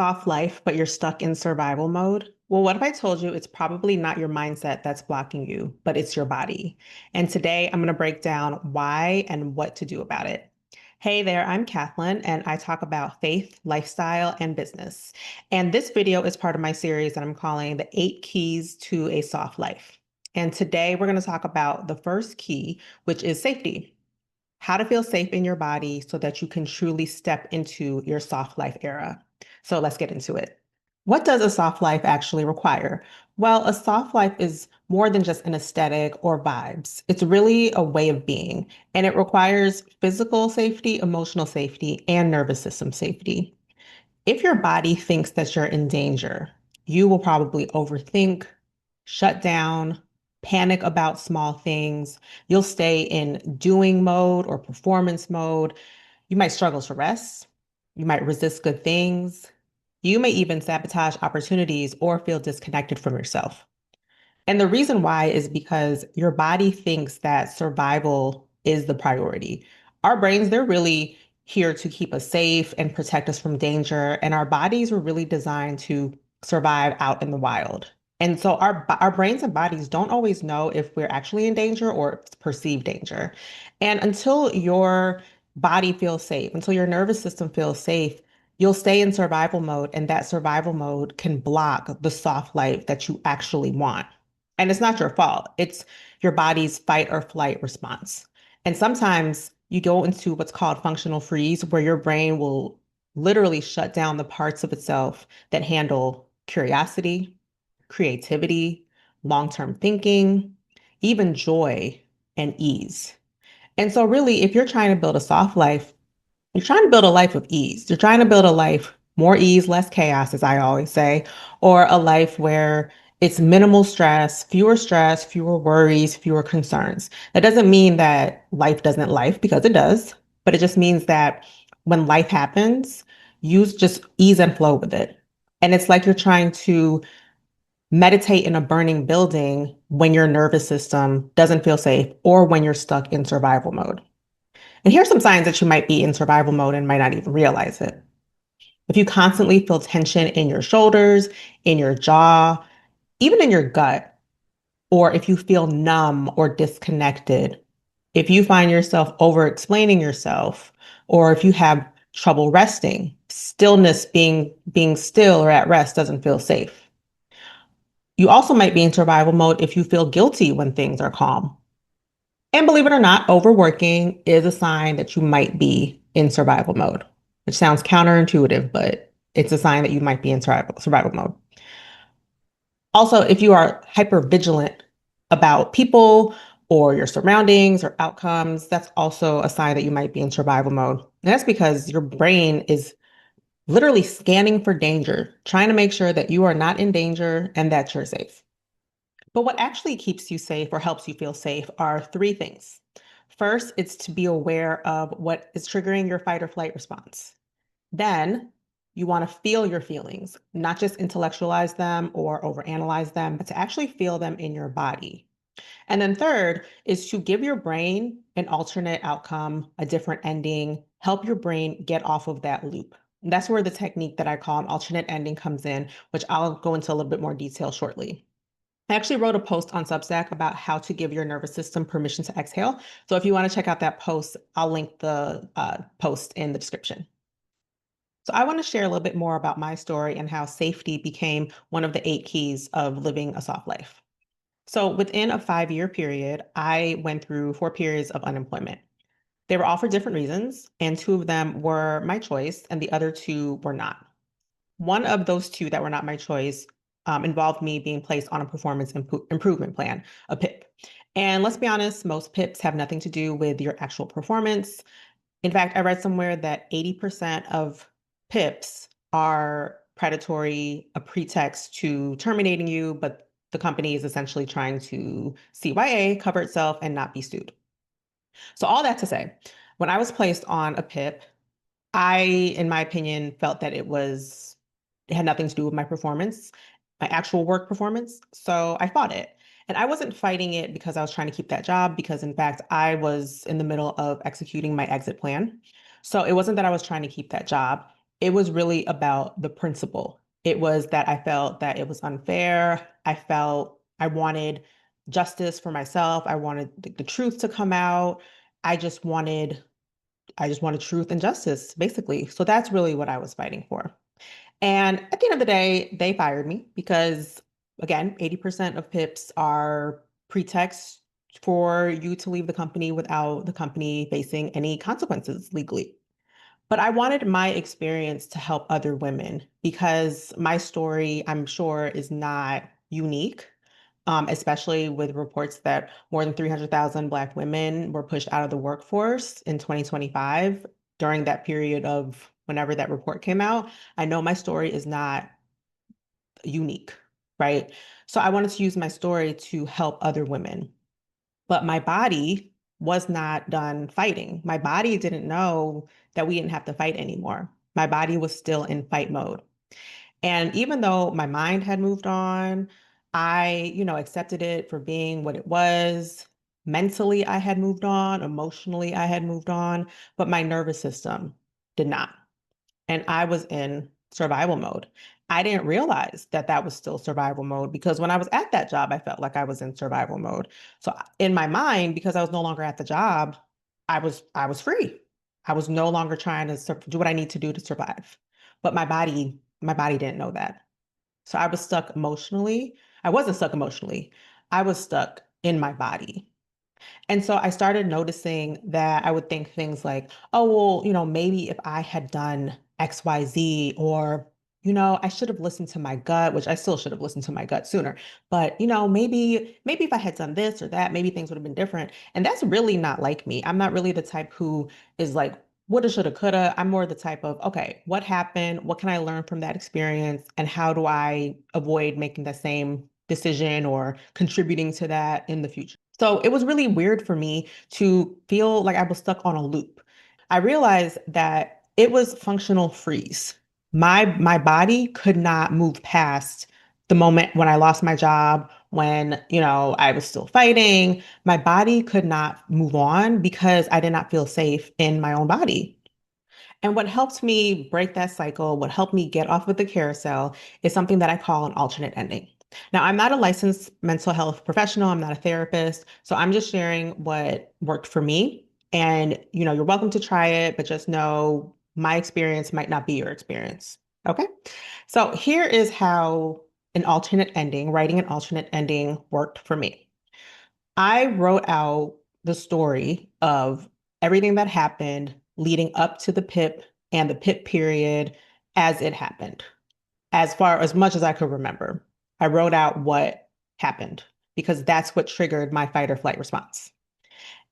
soft life, but you're stuck in survival mode? Well, what if I told you it's probably not your mindset that's blocking you, but it's your body? And today I'm going to break down why and what to do about it. Hey there, I'm Kathleen, and I talk about faith, lifestyle, and business. And this video is part of my series that I'm calling The 8 Keys to a Soft Life. And today we're going to talk about the first key, which is safety. How to feel safe in your body so that you can truly step into your soft life era. So let's get into it. What does a soft life actually require? Well, a soft life is more than just an aesthetic or vibes. It's really a way of being, and it requires physical safety, emotional safety, and nervous system safety. If your body thinks that you're in danger, you will probably overthink, shut down, panic about small things. You'll stay in doing mode or performance mode. You might struggle to rest. You might resist good things. You may even sabotage opportunities or feel disconnected from yourself. And the reason why is because your body thinks that survival is the priority. Our brains, they're really here to keep us safe and protect us from danger. And our bodies were really designed to survive out in the wild. And so our brains and bodies don't always know if we're actually in danger or it's perceived danger. And until your body feels safe, until your nervous system feels safe, you'll stay in survival mode. And that survival mode can block the soft life that you actually want. And it's not your fault. It's your body's fight or flight response. And sometimes you go into what's called functional freeze, where your brain will literally shut down the parts of itself that handle curiosity, creativity, long-term thinking, even joy and ease. And so, really, if you're trying to build a soft life, you're trying to build a life of ease. You're trying to build a life more ease, less chaos, as I always say, or a life where it's minimal stress, fewer worries, fewer concerns. That doesn't mean that life doesn't life because it does, but it just means that when life happens, you just ease and flow with it. And it's like you're trying to meditate in a burning building when your nervous system doesn't feel safe or when you're stuck in survival mode. And here's some signs that you might be in survival mode and might not even realize it. If you constantly feel tension in your shoulders, in your jaw, even in your gut, or if you feel numb or disconnected, if you find yourself over explaining yourself, or if you have trouble resting, stillness being still or at rest doesn't feel safe. You also might be in survival mode if you feel guilty when things are calm. And believe it or not, overworking is a sign that you might be in survival mode, which sounds counterintuitive, but it's a sign that you might be in survival mode. Also, if you are hyper vigilant about people or your surroundings or outcomes, that's also a sign that you might be in survival mode. And that's because your brain is literally scanning for danger, trying to make sure that you are not in danger and that you're safe. But what actually keeps you safe or helps you feel safe are three things. First, it's to be aware of what is triggering your fight or flight response. Then you want to feel your feelings, not just intellectualize them or overanalyze them, but to actually feel them in your body. And then third is to give your brain an alternate outcome, a different ending, help your brain get off of that loop. And that's where the technique that I call an alternate ending comes in, which I'll go into a little bit more detail shortly. I actually wrote a post on Substack about how to give your nervous system permission to exhale. So if you want to check out that post, I'll link the post in the description. So I want to share a little bit more about my story and how safety became one of the 8 keys of living a soft life. So within a 5-year period, I went through 4 periods of unemployment. They were all for different reasons, and 2 of them were my choice, and the other 2 were not. One of those 2 that were not my choice involved me being placed on a performance improvement plan, a PIP. And let's be honest, most PIPs have nothing to do with your actual performance. In fact, I read somewhere that 80% of PIPs are predatory, a pretext to terminating you, but the company is essentially trying to CYA, cover itself, and not be sued. So all that to say, when I was placed on a PIP, I, in my opinion, felt that it had nothing to do with my performance, my actual work performance. So I fought it. And I wasn't fighting it because I was trying to keep that job, because in fact, I was in the middle of executing my exit plan. So it wasn't that I was trying to keep that job. It was really about the principle. It was that I felt that it was unfair. I felt I wanted justice for myself. I wanted the truth to come out. I just wanted I just wanted truth and justice, basically. So that's really what I was fighting for. And at the end of the day, they fired me because, again, 80% of PIPs are pretext for you to leave the company without the company facing any consequences legally. But I wanted my experience to help other women because my story, I'm sure, is not unique, especially with reports that more than 300,000 Black women were pushed out of the workforce in 2025 during that period of whenever that report came out. I know my story is not unique, right? So I wanted to use my story to help other women. But my body was not done fighting. My body didn't know that we didn't have to fight anymore. My body was still in fight mode. And even though my mind had moved on, I, accepted it for being what it was. Mentally, I had moved on. Emotionally, I had moved on, but my nervous system did not. And I was in survival mode. I didn't realize that that was still survival mode because when I was at that job, I felt like I was in survival mode. So in my mind, because I was no longer at the job, I was free. I was no longer trying to do what I need to do to survive. But my body didn't know that. So I was stuck emotionally. I wasn't stuck emotionally. I was stuck in my body. And so I started noticing that I would think things like, oh, well, maybe if I had done XYZ, or, I should have listened to my gut, which I still should have listened to my gut sooner. But, maybe if I had done this or that, maybe things would have been different. And that's really not like me. I'm not really the type who is like, woulda, shoulda, coulda. I'm more the type of, okay, what happened? What can I learn from that experience? And how do I avoid making the same decision or contributing to that in the future? So it was really weird for me to feel like I was stuck on a loop. I realized that it was functional freeze. My body could not move past the moment when I lost my job, when, I was still fighting. My body could not move on because I did not feel safe in my own body. And what helped me break that cycle, what helped me get off of the carousel, is something that I call an alternate ending. Now, I'm not a licensed mental health professional, I'm not a therapist, so I'm just sharing what worked for me. And, you're welcome to try it, but just know my experience might not be your experience. Okay? So here is how writing an alternate ending worked for me. I wrote out the story of everything that happened leading up to the PIP and the PIP period as it happened, as much as I could remember. I wrote out what happened because that's what triggered my fight or flight response.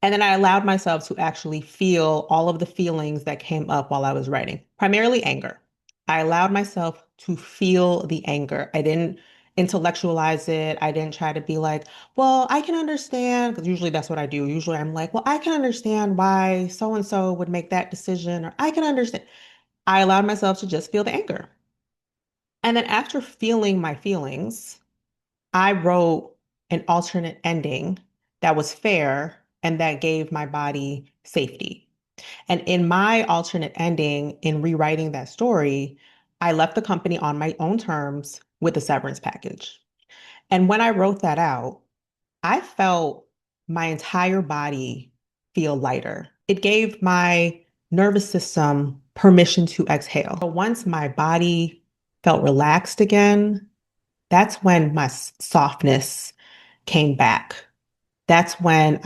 And then I allowed myself to actually feel all of the feelings that came up while I was writing, primarily anger. I allowed myself to feel the anger. I didn't intellectualize it. I didn't try to be like, well, I can understand, because usually that's what I do. Usually I'm like, well, I can understand why so and so would make that decision, or I can understand. I allowed myself to just feel the anger. And then after feeling my feelings, I wrote an alternate ending that was fair and that gave my body safety. And in my alternate ending, in rewriting that story, I left the company on my own terms with a severance package. And when I wrote that out, I felt my entire body feel lighter. It gave my nervous system permission to exhale. So once my body felt relaxed again, that's when my softness came back. That's when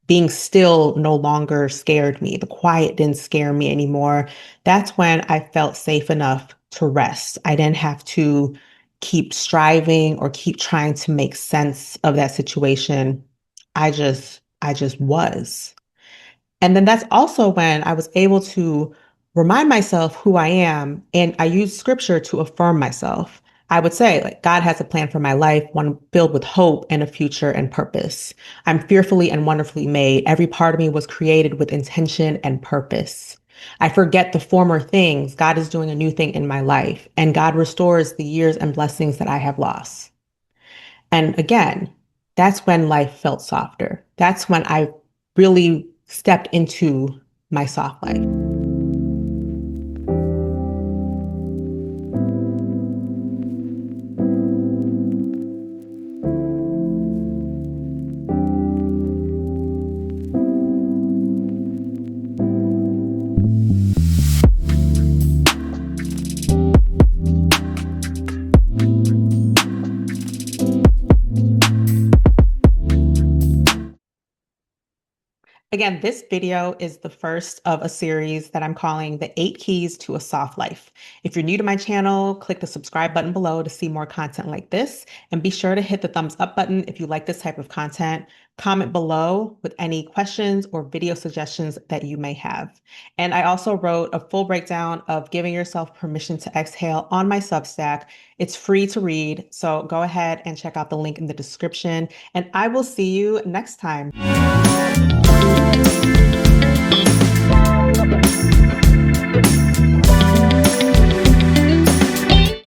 being still no longer scared me. The quiet didn't scare me anymore. That's when I felt safe enough to rest. I didn't have to keep striving or keep trying to make sense of that situation. I just was. And then that's also when I was able to remind myself who I am. And I use scripture to affirm myself. I would say, like, God has a plan for my life, one filled with hope and a future and purpose. I'm fearfully and wonderfully made. Every part of me was created with intention and purpose. I forget the former things. God is doing a new thing in my life, and God restores the years and blessings that I have lost. And again, that's when life felt softer. That's when I really stepped into my soft life. again, this video is the first of a series that I'm calling The 8 Keys to a Soft Life. If you're new to my channel, click the subscribe button below to see more content like this. And be sure to hit the thumbs up button if you like this type of content. Comment below with any questions or video suggestions that you may have. And I also wrote a full breakdown of giving yourself permission to exhale on my Substack. It's free to read, so go ahead and check out the link in the description. And I will see you next time.